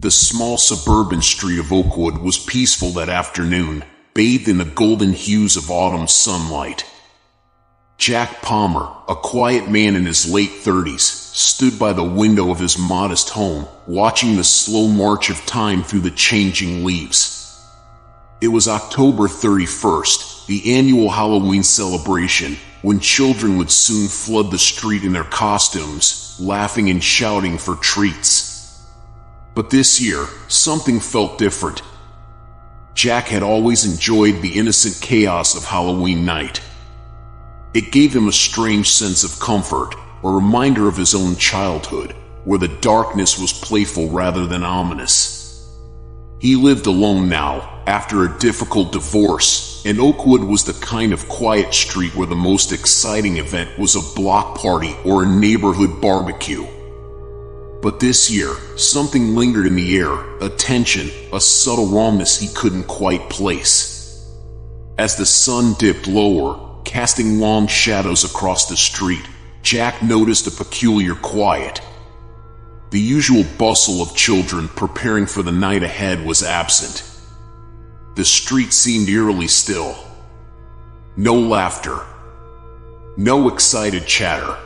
The small suburban street of Oakwood was peaceful that afternoon, bathed in the golden hues of autumn sunlight. Jack Palmer, a quiet man in his late 30s, stood by the window of his modest home, watching the slow march of time through the changing leaves. It was October 31st, the annual Halloween celebration, when children would soon flood the street in their costumes, laughing and shouting for treats. But this year, something felt different. Jack had always enjoyed the innocent chaos of Halloween night. It gave him a strange sense of comfort, a reminder of his own childhood, where the darkness was playful rather than ominous. He lived alone now, after a difficult divorce, and Oakwood was the kind of quiet street where the most exciting event was a block party or a neighborhood barbecue. But this year, something lingered in the air, a tension, a subtle wrongness he couldn't quite place. As the sun dipped lower, casting long shadows across the street, Jack noticed a peculiar quiet. The usual bustle of children preparing for the night ahead was absent. The street seemed eerily still. No laughter. No excited chatter.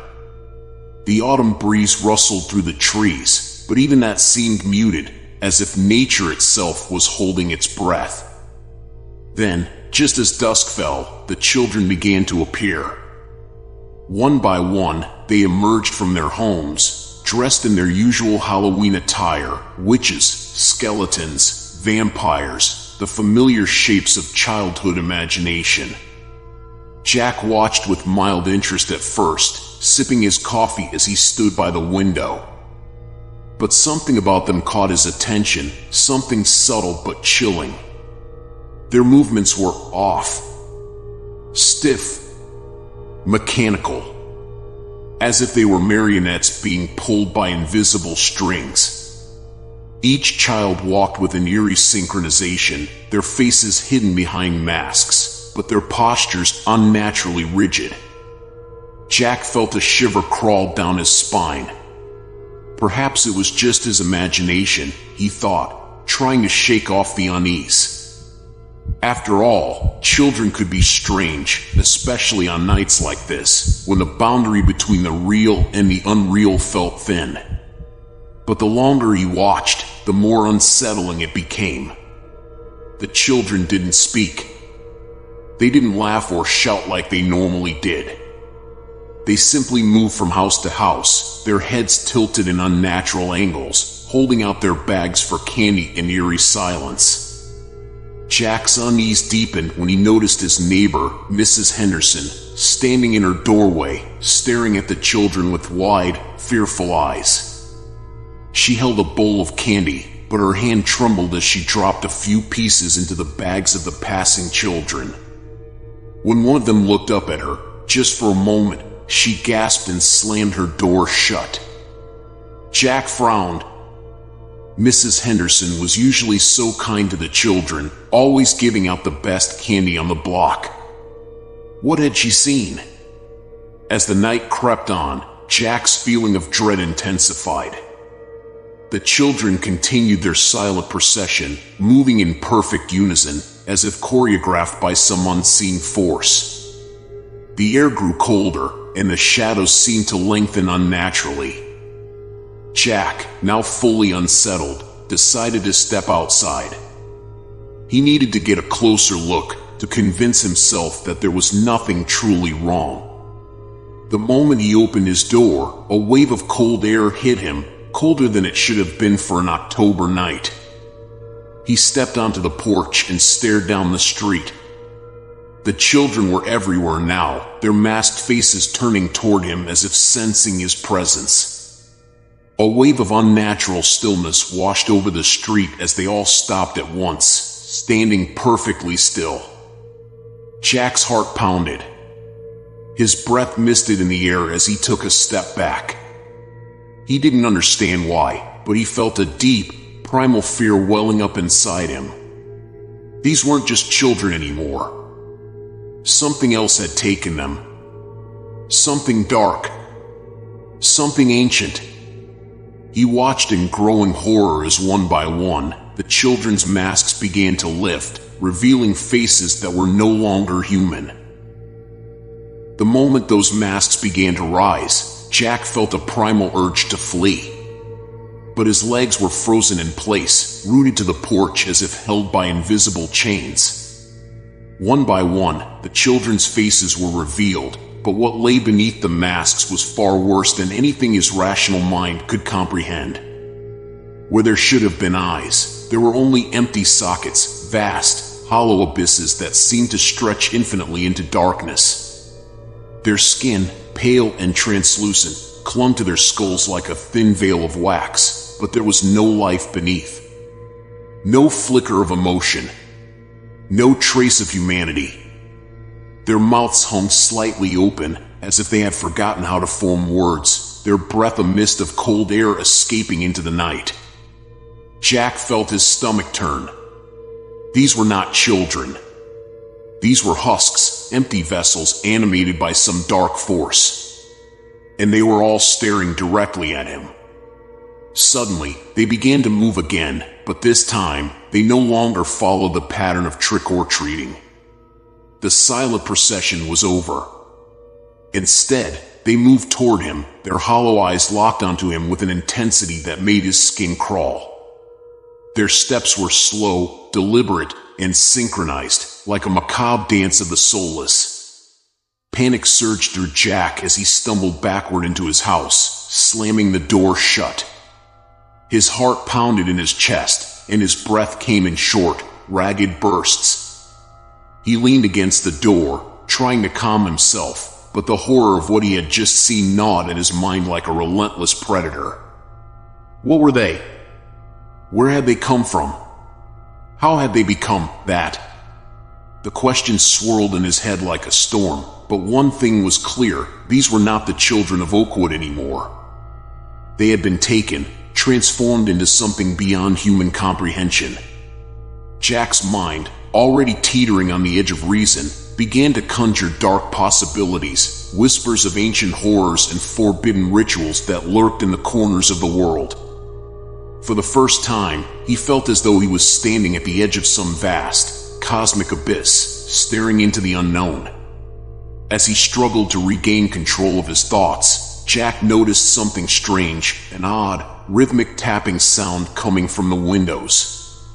The autumn breeze rustled through the trees, but even that seemed muted, as if nature itself was holding its breath. Then, just as dusk fell, the children began to appear. One by one, they emerged from their homes, dressed in their usual Halloween attire: witches, skeletons, vampires, the familiar shapes of childhood imagination. Jack watched with mild interest at first, sipping his coffee as he stood by the window. But something about them caught his attention, something subtle but chilling. Their movements were off, stiff, mechanical, as if they were marionettes being pulled by invisible strings. Each child walked with an eerie synchronization, their faces hidden behind masks, but their postures unnaturally rigid. Jack felt a shiver crawl down his spine. Perhaps it was just his imagination, he thought, trying to shake off the unease. After all, children could be strange, especially on nights like this, when the boundary between the real and the unreal felt thin. But the longer he watched, the more unsettling it became. The children didn't speak. They didn't laugh or shout like they normally did. They simply moved from house to house, their heads tilted in unnatural angles, holding out their bags for candy in eerie silence. Jack's unease deepened when he noticed his neighbor, Mrs. Henderson, standing in her doorway, staring at the children with wide, fearful eyes. She held a bowl of candy, but her hand trembled as she dropped a few pieces into the bags of the passing children. When one of them looked up at her, just for a moment, she gasped and slammed her door shut. Jack frowned. Mrs. Henderson was usually so kind to the children, always giving out the best candy on the block. What had she seen? As the night crept on, Jack's feeling of dread intensified. The children continued their silent procession, moving in perfect unison, as if choreographed by some unseen force. The air grew colder, and the shadows seemed to lengthen unnaturally. Jack, now fully unsettled, decided to step outside. He needed to get a closer look, to convince himself that there was nothing truly wrong. The moment he opened his door, a wave of cold air hit him, colder than it should have been for an October night. He stepped onto the porch and stared down the street. The children were everywhere now, their masked faces turning toward him as if sensing his presence. A wave of unnatural stillness washed over the street as they all stopped at once, standing perfectly still. Jack's heart pounded. His breath misted in the air as he took a step back. He didn't understand why, but he felt a deep, primal fear welling up inside him. These weren't just children anymore. Something else had taken them. Something dark. Something ancient. He watched in growing horror as one by one, the children's masks began to lift, revealing faces that were no longer human. The moment those masks began to rise, Jack felt a primal urge to flee. But his legs were frozen in place, rooted to the porch as if held by invisible chains. One by one, the children's faces were revealed, but what lay beneath the masks was far worse than anything his rational mind could comprehend. Where there should have been eyes, there were only empty sockets, vast, hollow abysses that seemed to stretch infinitely into darkness. Their skin, pale and translucent, clung to their skulls like a thin veil of wax, but there was no life beneath. No flicker of emotion. No trace of humanity. Their mouths hung slightly open, as if they had forgotten how to form words, their breath a mist of cold air escaping into the night. Jack felt his stomach turn. These were not children. These were husks, empty vessels animated by some dark force. And they were all staring directly at him. Suddenly, they began to move again, but this time, they no longer followed the pattern of trick-or-treating. The silent procession was over. Instead, they moved toward him, their hollow eyes locked onto him with an intensity that made his skin crawl. Their steps were slow, deliberate, and synchronized, like a macabre dance of the soulless. Panic surged through Jack as he stumbled backward into his house, slamming the door shut. His heart pounded in his chest, and his breath came in short, ragged bursts. He leaned against the door, trying to calm himself, but the horror of what he had just seen gnawed at his mind like a relentless predator. What were they? Where had they come from? How had they become that? The questions swirled in his head like a storm, but one thing was clear: these were not the children of Oakwood anymore. They had been taken, transformed into something beyond human comprehension. Jack's mind, already teetering on the edge of reason, began to conjure dark possibilities, whispers of ancient horrors and forbidden rituals that lurked in the corners of the world. For the first time, he felt as though he was standing at the edge of some vast, cosmic abyss, staring into the unknown. As he struggled to regain control of his thoughts, Jack noticed something strange, an odd, rhythmic tapping sound coming from the windows.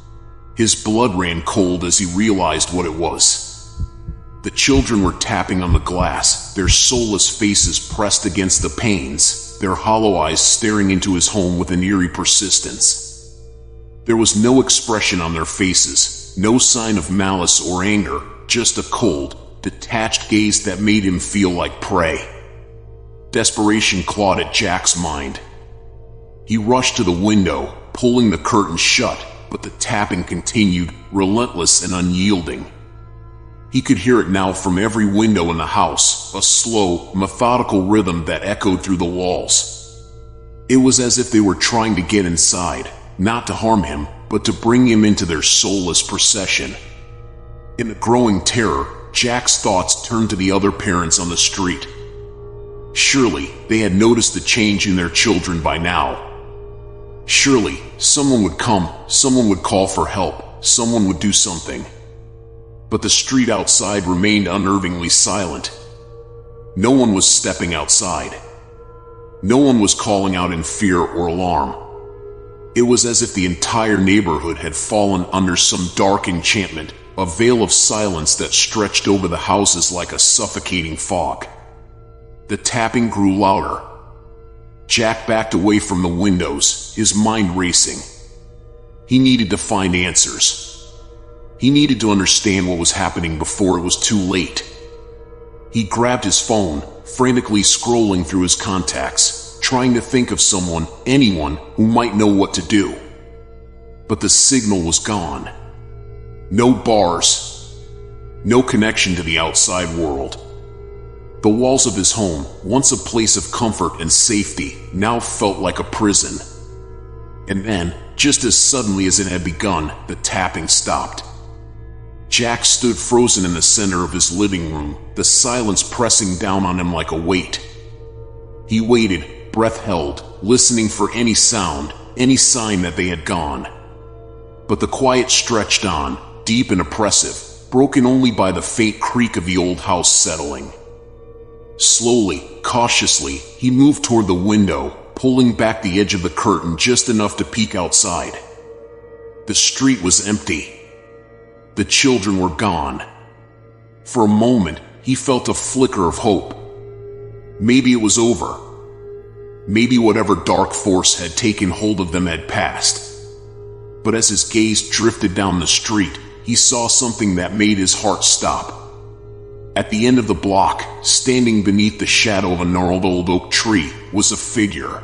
His blood ran cold as he realized what it was. The children were tapping on the glass, their soulless faces pressed against the panes, their hollow eyes staring into his home with an eerie persistence. There was no expression on their faces, no sign of malice or anger, just a cold, detached gaze that made him feel like prey. Desperation clawed at Jack's mind. He rushed to the window, pulling the curtain shut, but the tapping continued, relentless and unyielding. He could hear it now from every window in the house, a slow, methodical rhythm that echoed through the walls. It was as if they were trying to get inside, not to harm him, but to bring him into their soulless procession. In the growing terror, Jack's thoughts turned to the other parents on the street. Surely, they had noticed the change in their children by now. Surely, someone would come, someone would call for help, someone would do something. But the street outside remained unnervingly silent. No one was stepping outside. No one was calling out in fear or alarm. It was as if the entire neighborhood had fallen under some dark enchantment, a veil of silence that stretched over the houses like a suffocating fog. The tapping grew louder. Jack backed away from the windows, his mind racing. He needed to find answers. He needed to understand what was happening before it was too late. He grabbed his phone, frantically scrolling through his contacts, trying to think of someone, anyone, who might know what to do. But the signal was gone. No bars. No connection to the outside world. The walls of his home, once a place of comfort and safety, now felt like a prison. And then, just as suddenly as it had begun, the tapping stopped. Jack stood frozen in the center of his living room, the silence pressing down on him like a weight. He waited, breath held, listening for any sound, any sign that they had gone. But the quiet stretched on, deep and oppressive, broken only by the faint creak of the old house settling. Slowly, cautiously, he moved toward the window, pulling back the edge of the curtain just enough to peek outside. The street was empty. The children were gone. For a moment, he felt a flicker of hope. Maybe it was over. Maybe whatever dark force had taken hold of them had passed. But as his gaze drifted down the street, he saw something that made his heart stop. At the end of the block, standing beneath the shadow of a gnarled old oak tree, was a figure.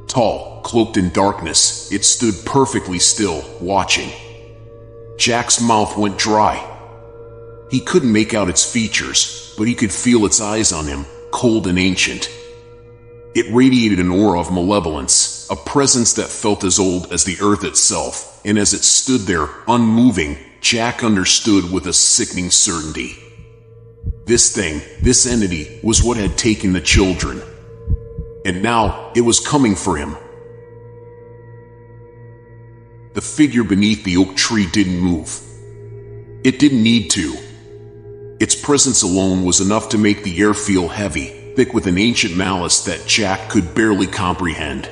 Tall, cloaked in darkness, it stood perfectly still, watching. Jack's mouth went dry. He couldn't make out its features, but he could feel its eyes on him, cold and ancient. It radiated an aura of malevolence, a presence that felt as old as the earth itself, and as it stood there, unmoving, Jack understood with a sickening certainty. This thing, this entity, was what had taken the children. And now, it was coming for him. The figure beneath the oak tree didn't move. It didn't need to. Its presence alone was enough to make the air feel heavy, thick with an ancient malice that Jack could barely comprehend.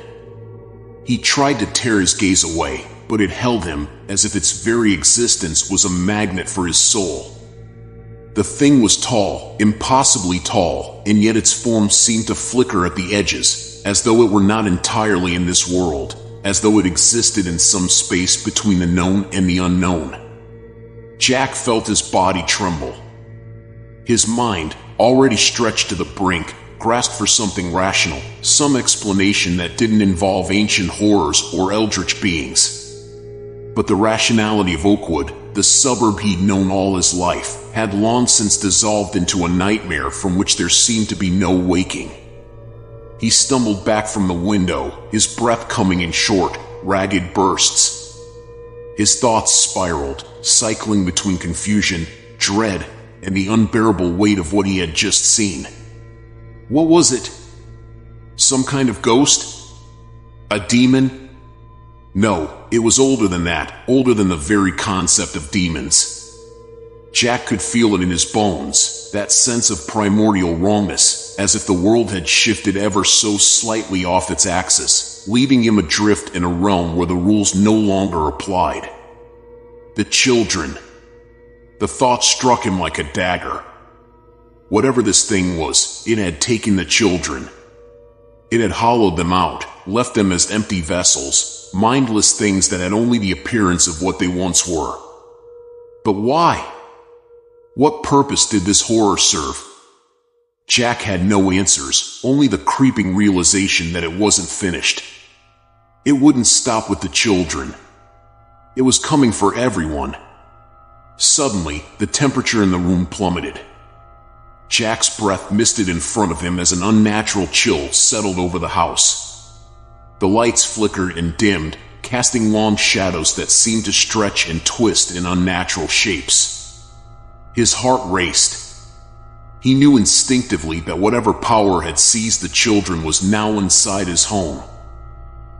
He tried to tear his gaze away, but it held him, as if its very existence was a magnet for his soul. The thing was tall, impossibly tall, and yet its form seemed to flicker at the edges, as though it were not entirely in this world, as though it existed in some space between the known and the unknown. Jack felt his body tremble. His mind, already stretched to the brink, grasped for something rational, some explanation that didn't involve ancient horrors or eldritch beings. But the rationality of Oakwood, the suburb he'd known all his life, had long since dissolved into a nightmare from which there seemed to be no waking. He stumbled back from the window, his breath coming in short, ragged bursts. His thoughts spiraled, cycling between confusion, dread, and the unbearable weight of what he had just seen. What was it? Some kind of ghost? A demon? No, it was older than that, older than the very concept of demons. Jack could feel it in his bones, that sense of primordial wrongness, as if the world had shifted ever so slightly off its axis, leaving him adrift in a realm where the rules no longer applied. The children. The thought struck him like a dagger. Whatever this thing was, it had taken the children. It had hollowed them out, left them as empty vessels, mindless things that had only the appearance of what they once were. But why? What purpose did this horror serve? Jack had no answers, only the creeping realization that it wasn't finished. It wouldn't stop with the children. It was coming for everyone. Suddenly, the temperature in the room plummeted. Jack's breath misted in front of him as an unnatural chill settled over the house. The lights flickered and dimmed, casting long shadows that seemed to stretch and twist in unnatural shapes. His heart raced. He knew instinctively that whatever power had seized the children was now inside his home.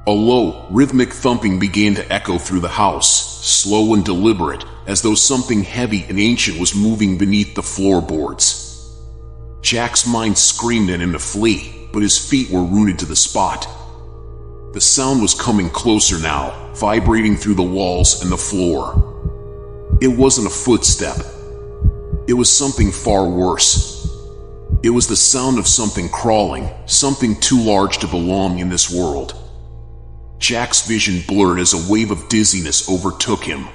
A low, rhythmic thumping began to echo through the house, slow and deliberate, as though something heavy and ancient was moving beneath the floorboards. Jack's mind screamed at him to flee, but his feet were rooted to the spot. The sound was coming closer now, vibrating through the walls and the floor. It wasn't a footstep. It was something far worse. It was the sound of something crawling, something too large to belong in this world. Jack's vision blurred as a wave of dizziness overtook him.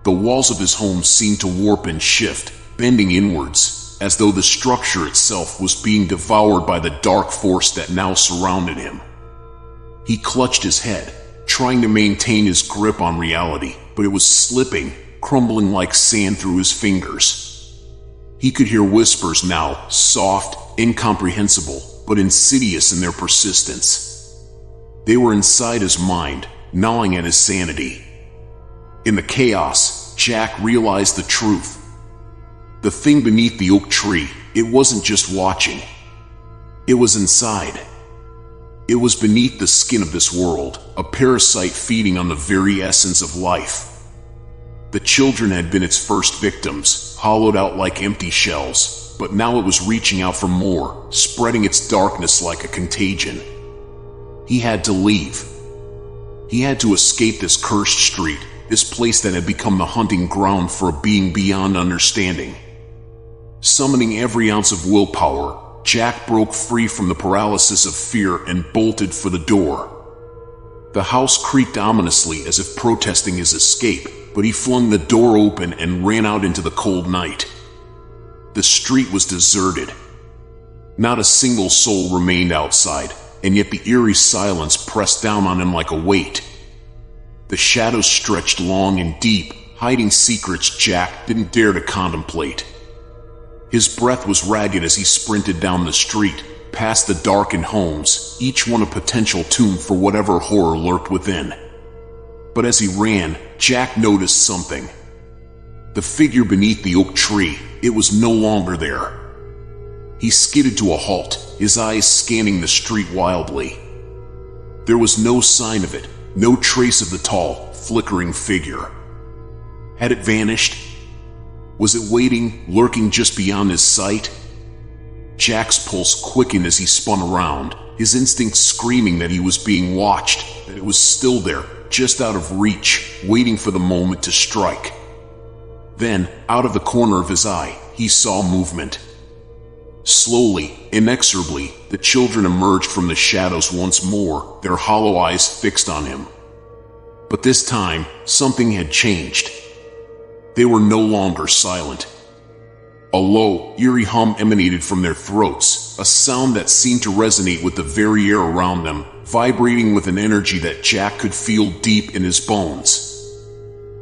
The walls of his home seemed to warp and shift, bending inwards, as though the structure itself was being devoured by the dark force that now surrounded him. He clutched his head, trying to maintain his grip on reality, but it was slipping, crumbling like sand through his fingers. He could hear whispers now, soft, incomprehensible, but insidious in their persistence. They were inside his mind, gnawing at his sanity. In the chaos, Jack realized the truth. The thing beneath the oak tree, it wasn't just watching. It was inside. It was beneath the skin of this world, a parasite feeding on the very essence of life. The children had been its first victims, hollowed out like empty shells, but now it was reaching out for more, spreading its darkness like a contagion. He had to leave. He had to escape this cursed street, this place that had become the hunting ground for a being beyond understanding. Summoning every ounce of willpower, Jack broke free from the paralysis of fear and bolted for the door. The house creaked ominously as if protesting his escape, but he flung the door open and ran out into the cold night. The street was deserted. Not a single soul remained outside, and yet the eerie silence pressed down on him like a weight. The shadows stretched long and deep, hiding secrets Jack didn't dare to contemplate. His breath was ragged as he sprinted down the street, past the darkened homes, each one a potential tomb for whatever horror lurked within. But as he ran, Jack noticed something. The figure beneath the oak tree, it was no longer there. He skidded to a halt, his eyes scanning the street wildly. There was no sign of it, no trace of the tall, flickering figure. Had it vanished? Was it waiting, lurking just beyond his sight? Jack's pulse quickened as he spun around, his instincts screaming that he was being watched, that it was still there, just out of reach, waiting for the moment to strike. Then, out of the corner of his eye, he saw movement. Slowly, inexorably, the children emerged from the shadows once more, their hollow eyes fixed on him. But this time, something had changed. They were no longer silent. A low, eerie hum emanated from their throats, a sound that seemed to resonate with the very air around them, vibrating with an energy that Jack could feel deep in his bones.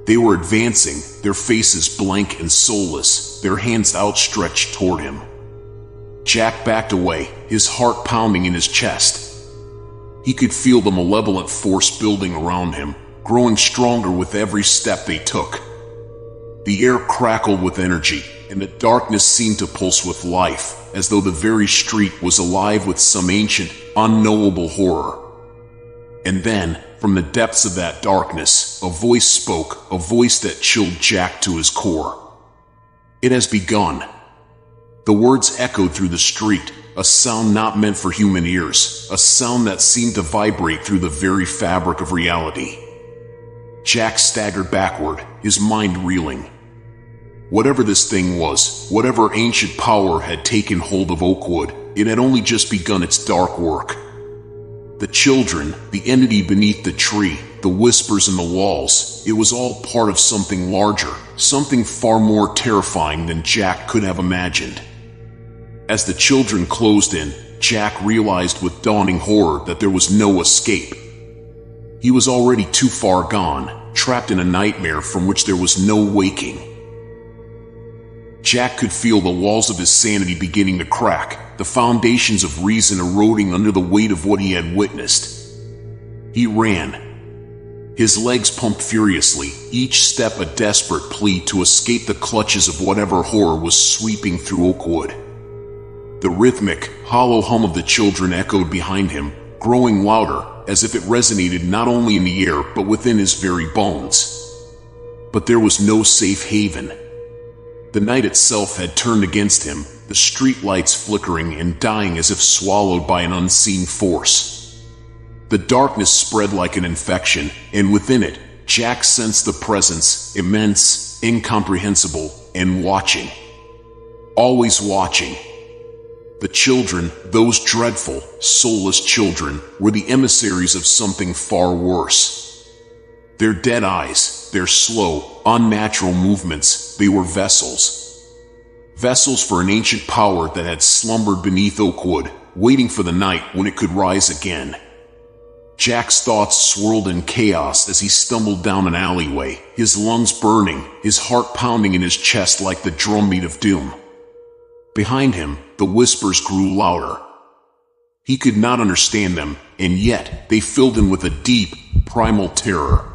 They were advancing, their faces blank and soulless, their hands outstretched toward him. Jack backed away, his heart pounding in his chest. He could feel the malevolent force building around him, growing stronger with every step they took. The air crackled with energy, and the darkness seemed to pulse with life, as though the very street was alive with some ancient, unknowable horror. And then, from the depths of that darkness, a voice spoke, a voice that chilled Jack to his core. "It has begun." The words echoed through the street, a sound not meant for human ears, a sound that seemed to vibrate through the very fabric of reality. Jack staggered backward, his mind reeling. Whatever this thing was, whatever ancient power had taken hold of Oakwood, it had only just begun its dark work. The children, the entity beneath the tree, the whispers in the walls, it was all part of something larger, something far more terrifying than Jack could have imagined. As the children closed in, Jack realized with dawning horror that there was no escape. He was already too far gone, trapped in a nightmare from which there was no waking. Jack could feel the walls of his sanity beginning to crack, the foundations of reason eroding under the weight of what he had witnessed. He ran. His legs pumped furiously, each step a desperate plea to escape the clutches of whatever horror was sweeping through Oakwood. The rhythmic, hollow hum of the children echoed behind him, growing louder, as if it resonated not only in the air but within his very bones. But there was no safe haven. The night itself had turned against him, the street lights flickering and dying as if swallowed by an unseen force. The darkness spread like an infection, and within it, Jack sensed the presence, immense, incomprehensible, and watching. Always watching. The children, those dreadful, soulless children, were the emissaries of something far worse. Their dead eyes, their slow, unnatural movements, they were vessels. Vessels for an ancient power that had slumbered beneath Oakwood, waiting for the night when it could rise again. Jack's thoughts swirled in chaos as he stumbled down an alleyway, his lungs burning, his heart pounding in his chest like the drumbeat of doom. Behind him, the whispers grew louder. He could not understand them, and yet they filled him with a deep, primal terror.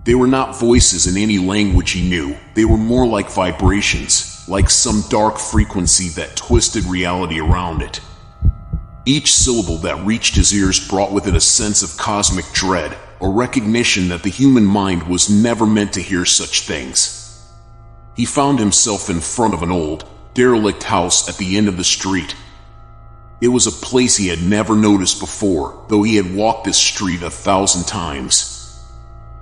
They were not voices in any language he knew. They were more like vibrations, like some dark frequency that twisted reality around it. Each syllable that reached his ears brought with it a sense of cosmic dread, a recognition that the human mind was never meant to hear such things. He found himself in front of an old, derelict house at the end of the street. It was a place he had never noticed before, though he had walked this street 1,000 times.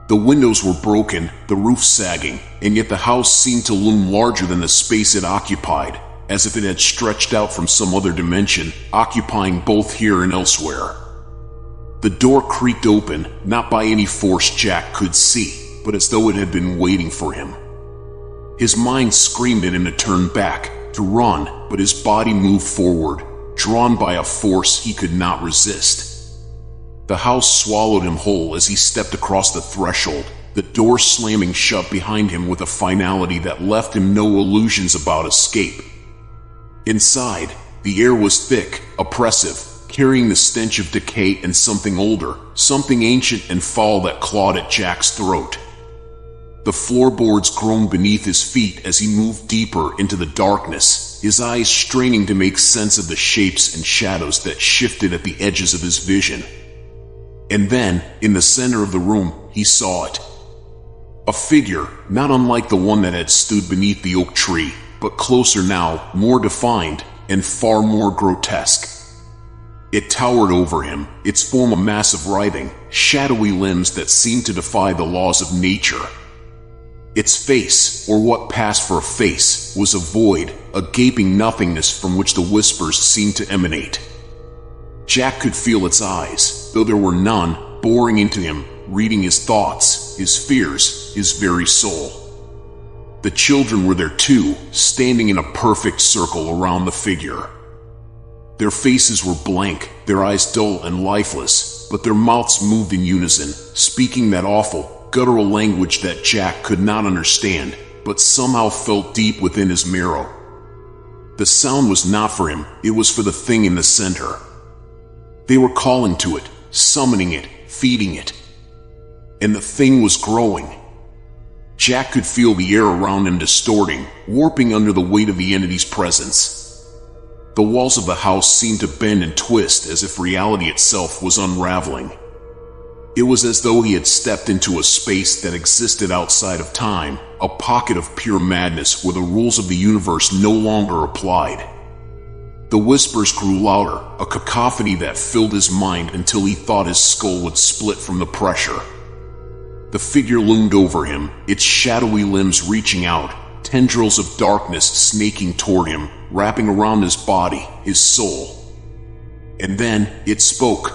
The windows were broken, the roof sagging, and yet the house seemed to loom larger than the space it occupied, as if it had stretched out from some other dimension, occupying both here and elsewhere. The door creaked open, not by any force Jack could see, but as though it had been waiting for him. His mind screamed at him to turn back, to run, but his body moved forward, drawn by a force he could not resist. The house swallowed him whole as he stepped across the threshold, the door slamming shut behind him with a finality that left him no illusions about escape. Inside, the air was thick, oppressive, carrying the stench of decay and something older, something ancient and foul that clawed at Jack's throat. The floorboards groaned beneath his feet as he moved deeper into the darkness, his eyes straining to make sense of the shapes and shadows that shifted at the edges of his vision. And then, in the center of the room, he saw it. A figure, not unlike the one that had stood beneath the oak tree, but closer now, more defined, and far more grotesque. It towered over him, its form a mass of writhing, shadowy limbs that seemed to defy the laws of nature. Its face, or what passed for a face, was a void, a gaping nothingness from which the whispers seemed to emanate. Jack could feel its eyes, though there were none, boring into him, reading his thoughts, his fears, his very soul. The children were there too, standing in a perfect circle around the figure. Their faces were blank, their eyes dull and lifeless, but their mouths moved in unison, speaking that awful, guttural language that Jack could not understand, but somehow felt deep within his marrow. The sound was not for him, it was for the thing in the center. They were calling to it, summoning it, feeding it. And the thing was growing. Jack could feel the air around him distorting, warping under the weight of the entity's presence. The walls of the house seemed to bend and twist as if reality itself was unraveling. It was as though he had stepped into a space that existed outside of time, a pocket of pure madness where the rules of the universe no longer applied. The whispers grew louder, a cacophony that filled his mind until he thought his skull would split from the pressure. The figure loomed over him, its shadowy limbs reaching out, tendrils of darkness snaking toward him, wrapping around his body, his soul. And then it spoke.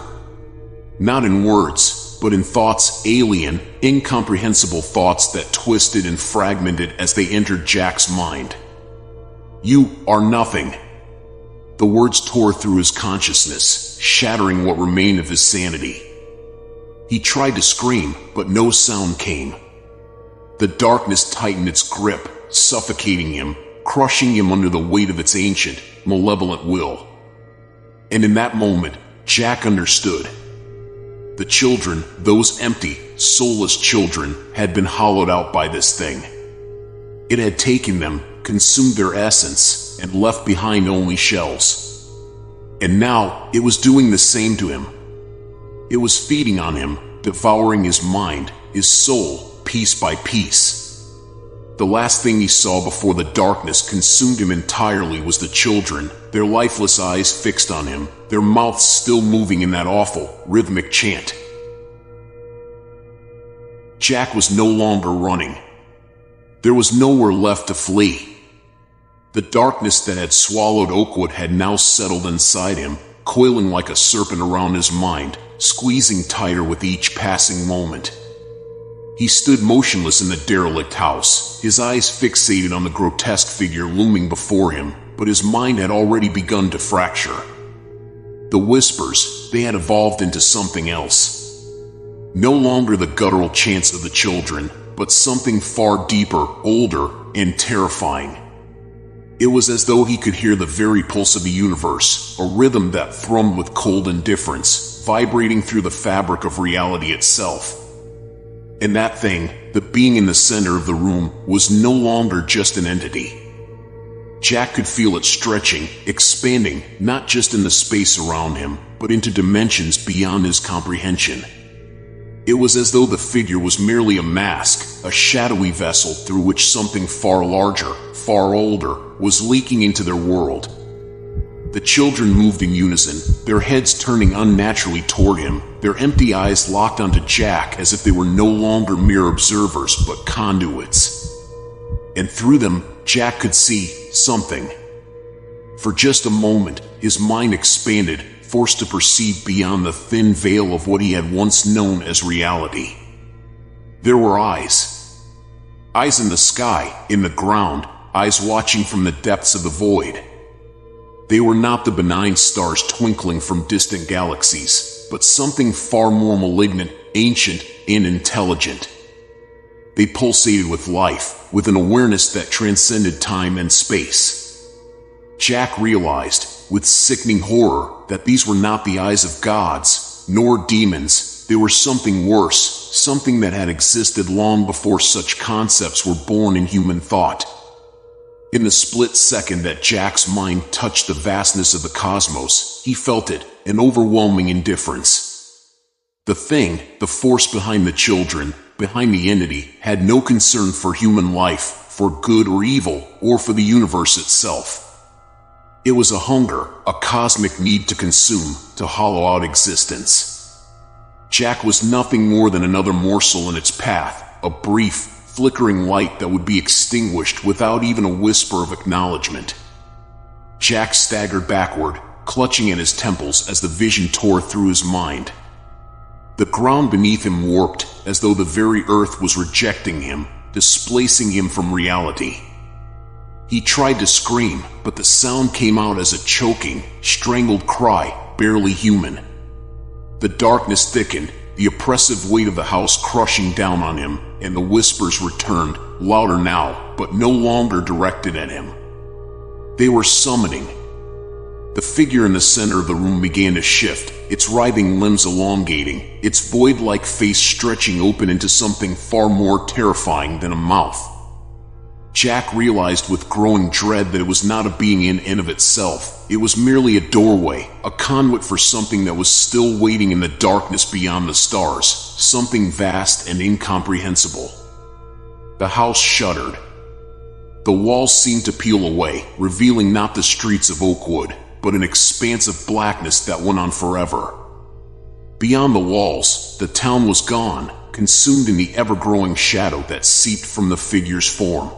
Not in words, but in thoughts, alien, incomprehensible thoughts that twisted and fragmented as they entered Jack's mind. "You are nothing." The words tore through his consciousness, shattering what remained of his sanity. He tried to scream, but no sound came. The darkness tightened its grip, suffocating him, crushing him under the weight of its ancient, malevolent will. And in that moment, Jack understood. The children, those empty, soulless children, had been hollowed out by this thing. It had taken them, consumed their essence, and left behind only shells. And now, it was doing the same to him. It was feeding on him, devouring his mind, his soul, piece by piece. The last thing he saw before the darkness consumed him entirely was the children, their lifeless eyes fixed on him, their mouths still moving in that awful, rhythmic chant. Jack was no longer running. There was nowhere left to flee. The darkness that had swallowed Oakwood had now settled inside him, coiling like a serpent around his mind, squeezing tighter with each passing moment. He stood motionless in the derelict house, his eyes fixated on the grotesque figure looming before him, but his mind had already begun to fracture. The whispers, they had evolved into something else. No longer the guttural chants of the children, but something far deeper, older, and terrifying. It was as though he could hear the very pulse of the universe, a rhythm that thrummed with cold indifference, vibrating through the fabric of reality itself. And that thing, the being in the center of the room, was no longer just an entity. Jack could feel it stretching, expanding, not just in the space around him, but into dimensions beyond his comprehension. It was as though the figure was merely a mask, a shadowy vessel through which something far larger, far older, was leaking into their world. The children moved in unison, their heads turning unnaturally toward him, their empty eyes locked onto Jack as if they were no longer mere observers but conduits. And through them, Jack could see something. For just a moment, his mind expanded, forced to perceive beyond the thin veil of what he had once known as reality. There were eyes. Eyes in the sky, in the ground, eyes watching from the depths of the void. They were not the benign stars twinkling from distant galaxies, but something far more malignant, ancient, and intelligent. They pulsated with life, with an awareness that transcended time and space. Jack realized, with sickening horror, that these were not the eyes of gods, nor demons. They were something worse, something that had existed long before such concepts were born in human thought. In the split second that Jack's mind touched the vastness of the cosmos, he felt it, an overwhelming indifference. The thing, the force behind the children, behind the entity, had no concern for human life, for good or evil, or for the universe itself. It was a hunger, a cosmic need to consume, to hollow out existence. Jack was nothing more than another morsel in its path, a brief, flickering light that would be extinguished without even a whisper of acknowledgement. Jack staggered backward, clutching at his temples as the vision tore through his mind. The ground beneath him warped, as though the very earth was rejecting him, displacing him from reality. He tried to scream, but the sound came out as a choking, strangled cry, barely human. The darkness thickened, the oppressive weight of the house crushing down on him, and the whispers returned, louder now, but no longer directed at him. They were summoning. The figure in the center of the room began to shift, its writhing limbs elongating, its void-like face stretching open into something far more terrifying than a mouth. Jack realized with growing dread that it was not a being in and of itself. It was merely a doorway, a conduit for something that was still waiting in the darkness beyond the stars, something vast and incomprehensible. The house shuddered. The walls seemed to peel away, revealing not the streets of Oakwood, but an expanse of blackness that went on forever. Beyond the walls, the town was gone, consumed in the ever-growing shadow that seeped from the figure's form.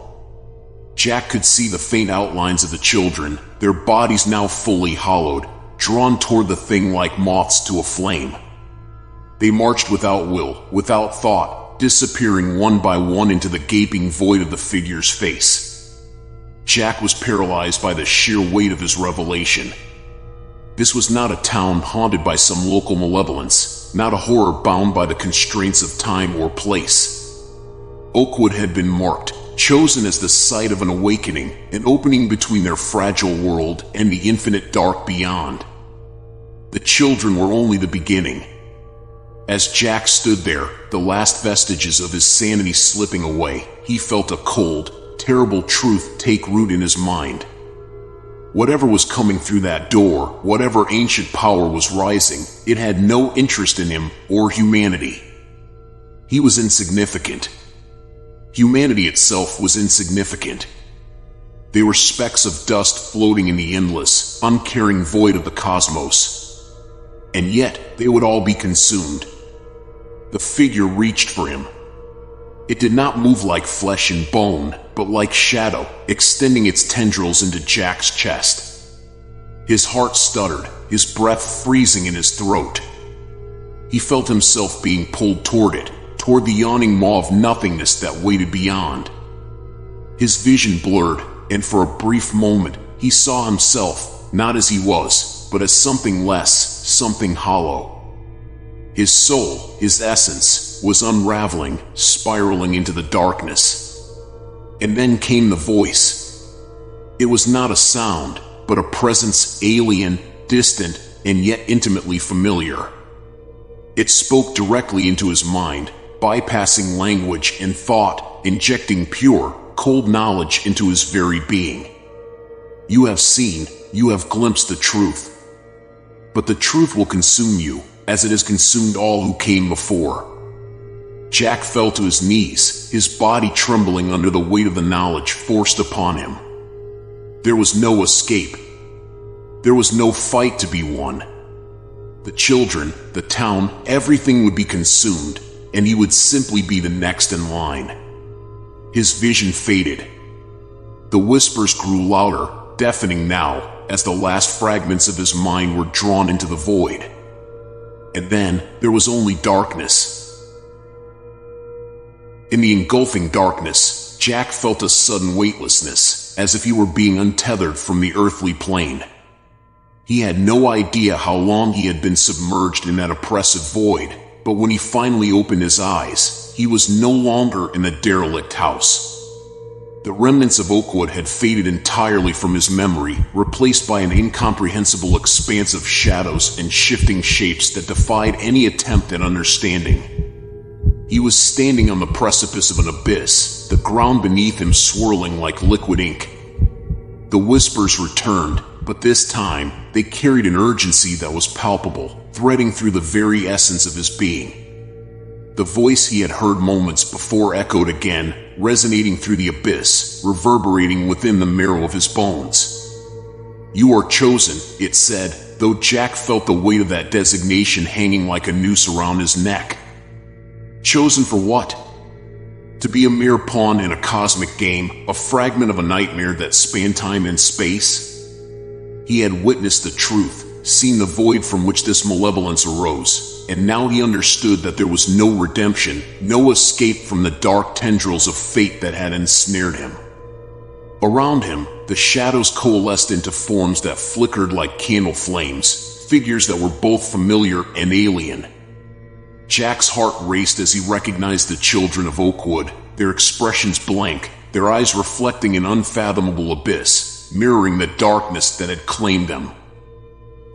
Jack could see the faint outlines of the children, their bodies now fully hollowed, drawn toward the thing like moths to a flame. They marched without will, without thought, disappearing one by one into the gaping void of the figure's face. Jack was paralyzed by the sheer weight of his revelation. This was not a town haunted by some local malevolence, not a horror bound by the constraints of time or place. Oakwood had been marked, chosen as the site of an awakening, an opening between their fragile world and the infinite dark beyond. The children were only the beginning. As Jack stood there, the last vestiges of his sanity slipping away, he felt a cold, terrible truth take root in his mind. Whatever was coming through that door, whatever ancient power was rising, it had no interest in him or humanity. He was insignificant. Humanity itself was insignificant. They were specks of dust floating in the endless, uncaring void of the cosmos. And yet, they would all be consumed. The figure reached for him. It did not move like flesh and bone, but like shadow, extending its tendrils into Jack's chest. His heart stuttered, his breath freezing in his throat. He felt himself being pulled toward it, toward the yawning maw of nothingness that waited beyond. His vision blurred, and for a brief moment, he saw himself, not as he was, but as something less, something hollow. His soul, his essence, was unraveling, spiraling into the darkness. And then came the voice. It was not a sound, but a presence alien, distant, and yet intimately familiar. It spoke directly into his mind, bypassing language and thought, injecting pure, cold knowledge into his very being. You have seen, you have glimpsed the truth. But the truth will consume you, as it has consumed all who came before. Jack fell to his knees, his body trembling under the weight of the knowledge forced upon him. There was no escape. There was no fight to be won. The children, the town, everything would be consumed, and he would simply be the next in line. His vision faded. The whispers grew louder, deafening now, as the last fragments of his mind were drawn into the void. And then, there was only darkness. In the engulfing darkness, Jack felt a sudden weightlessness, as if he were being untethered from the earthly plane. He had no idea how long he had been submerged in that oppressive void, but when he finally opened his eyes, he was no longer in the derelict house. The remnants of Oakwood had faded entirely from his memory, replaced by an incomprehensible expanse of shadows and shifting shapes that defied any attempt at understanding. He was standing on the precipice of an abyss, the ground beneath him swirling like liquid ink. The whispers returned, but this time, they carried an urgency that was palpable, threading through the very essence of his being. The voice he had heard moments before echoed again, resonating through the abyss, reverberating within the marrow of his bones. "You are chosen," it said, though Jack felt the weight of that designation hanging like a noose around his neck. Chosen for what? To be a mere pawn in a cosmic game, a fragment of a nightmare that spanned time and space? He had witnessed the truth, seen the void from which this malevolence arose, and now he understood that there was no redemption, no escape from the dark tendrils of fate that had ensnared him. Around him, the shadows coalesced into forms that flickered like candle flames, figures that were both familiar and alien. Jack's heart raced as he recognized the children of Oakwood, their expressions blank, their eyes reflecting an unfathomable abyss, mirroring the darkness that had claimed them.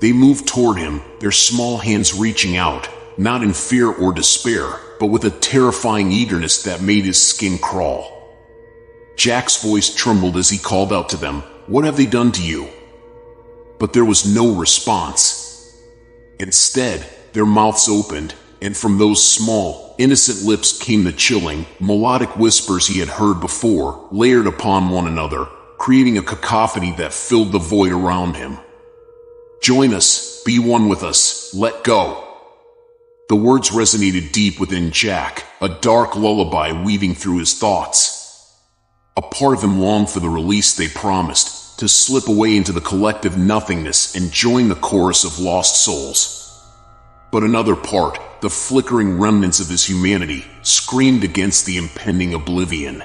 They moved toward him, their small hands reaching out, not in fear or despair, but with a terrifying eagerness that made his skin crawl. Jack's voice trembled as he called out to them, "What have they done to you?" But there was no response. Instead, their mouths opened, and from those small, innocent lips came the chilling, melodic whispers he had heard before, layered upon one another, creating a cacophony that filled the void around him. "Join us, be one with us, let go." The words resonated deep within Jack, a dark lullaby weaving through his thoughts. A part of him longed for the release they promised, to slip away into the collective nothingness and join the chorus of lost souls. But another part, the flickering remnants of his humanity, screamed against the impending oblivion.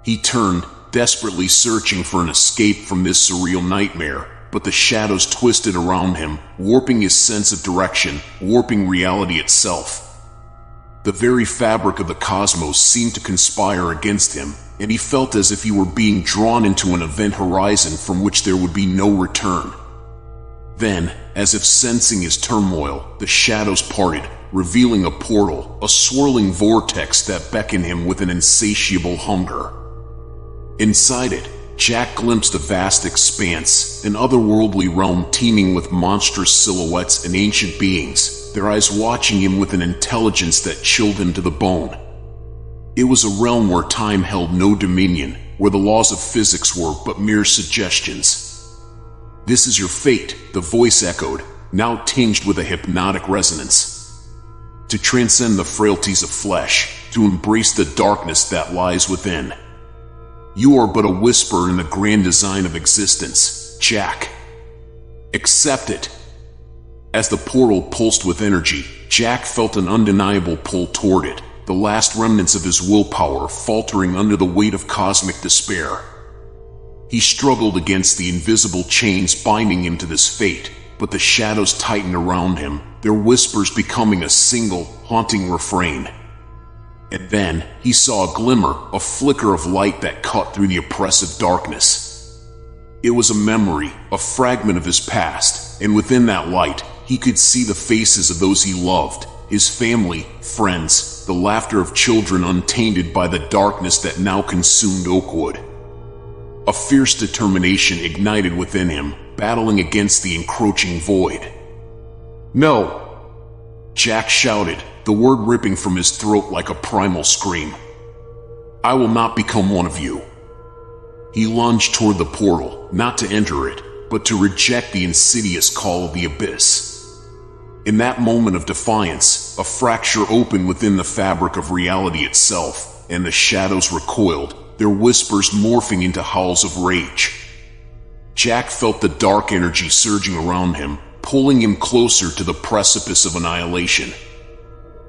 He turned, desperately searching for an escape from this surreal nightmare, but the shadows twisted around him, warping his sense of direction, warping reality itself. The very fabric of the cosmos seemed to conspire against him, and he felt as if he were being drawn into an event horizon from which there would be no return. Then, as if sensing his turmoil, the shadows parted, revealing a portal, a swirling vortex that beckoned him with an insatiable hunger. Inside it, Jack glimpsed a vast expanse, an otherworldly realm teeming with monstrous silhouettes and ancient beings, their eyes watching him with an intelligence that chilled him to the bone. It was a realm where time held no dominion, where the laws of physics were but mere suggestions. "This is your fate," the voice echoed, now tinged with a hypnotic resonance. "To transcend the frailties of flesh, to embrace the darkness that lies within. You are but a whisper in the grand design of existence, Jack. Accept it." As the portal pulsed with energy, Jack felt an undeniable pull toward it, the last remnants of his willpower faltering under the weight of cosmic despair. He struggled against the invisible chains binding him to this fate, but the shadows tightened around him, their whispers becoming a single, haunting refrain. And then, he saw a glimmer, a flicker of light that cut through the oppressive darkness. It was a memory, a fragment of his past, and within that light, he could see the faces of those he loved, his family, friends, the laughter of children untainted by the darkness that now consumed Oakwood. A fierce determination ignited within him, battling against the encroaching void. "No!" Jack shouted, the word ripping from his throat like a primal scream. "I will not become one of you." He lunged toward the portal, not to enter it, but to reject the insidious call of the abyss. In that moment of defiance, a fracture opened within the fabric of reality itself, and the shadows recoiled, their whispers morphing into howls of rage. Jack felt the dark energy surging around him, pulling him closer to the precipice of annihilation.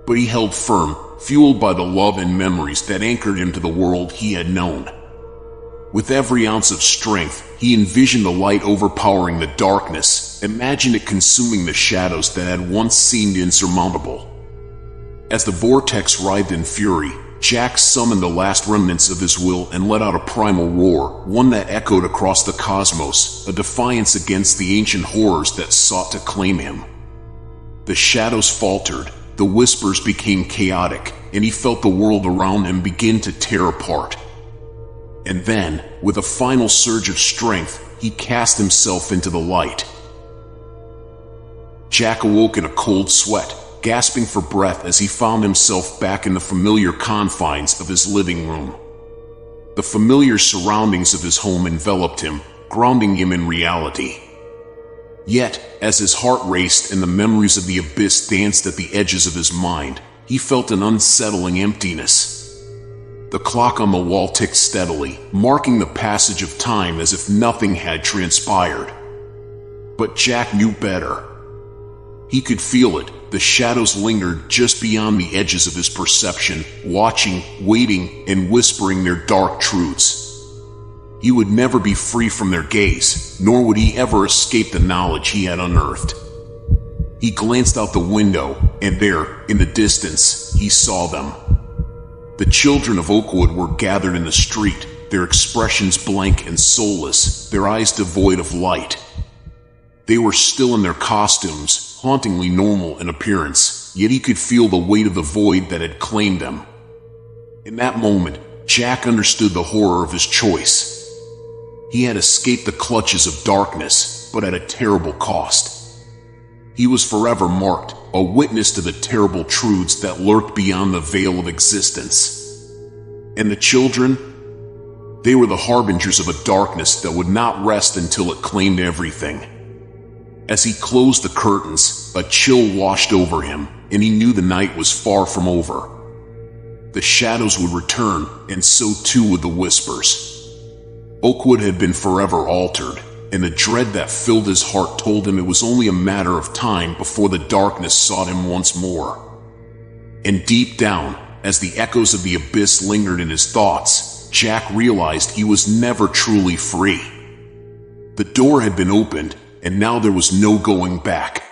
But he held firm, fueled by the love and memories that anchored him to the world he had known. With every ounce of strength, he envisioned the light overpowering the darkness, imagined it consuming the shadows that had once seemed insurmountable. As the vortex writhed in fury, Jack summoned the last remnants of his will and let out a primal roar, one that echoed across the cosmos, a defiance against the ancient horrors that sought to claim him. The shadows faltered, the whispers became chaotic, and he felt the world around him begin to tear apart. And then, with a final surge of strength, he cast himself into the light. Jack awoke in a cold sweat, gasping for breath as he found himself back in the familiar confines of his living room. The familiar surroundings of his home enveloped him, grounding him in reality. Yet, as his heart raced and the memories of the abyss danced at the edges of his mind, he felt an unsettling emptiness. The clock on the wall ticked steadily, marking the passage of time as if nothing had transpired. But Jack knew better. He could feel it. The shadows lingered just beyond the edges of his perception, watching, waiting, and whispering their dark truths. He would never be free from their gaze, nor would he ever escape the knowledge he had unearthed. He glanced out the window, and there, in the distance, he saw them. The children of Oakwood were gathered in the street, their expressions blank and soulless, their eyes devoid of light. They were still in their costumes, hauntingly normal in appearance, yet he could feel the weight of the void that had claimed them. In that moment, Jack understood the horror of his choice. He had escaped the clutches of darkness, but at a terrible cost. He was forever marked, a witness to the terrible truths that lurked beyond the veil of existence. And the children? They were the harbingers of a darkness that would not rest until it claimed everything. As he closed the curtains, a chill washed over him, and he knew the night was far from over. The shadows would return, and so too would the whispers. Oakwood had been forever altered, and the dread that filled his heart told him it was only a matter of time before the darkness sought him once more. And deep down, as the echoes of the abyss lingered in his thoughts, Jack realized he was never truly free. The door had been opened, and now there was no going back.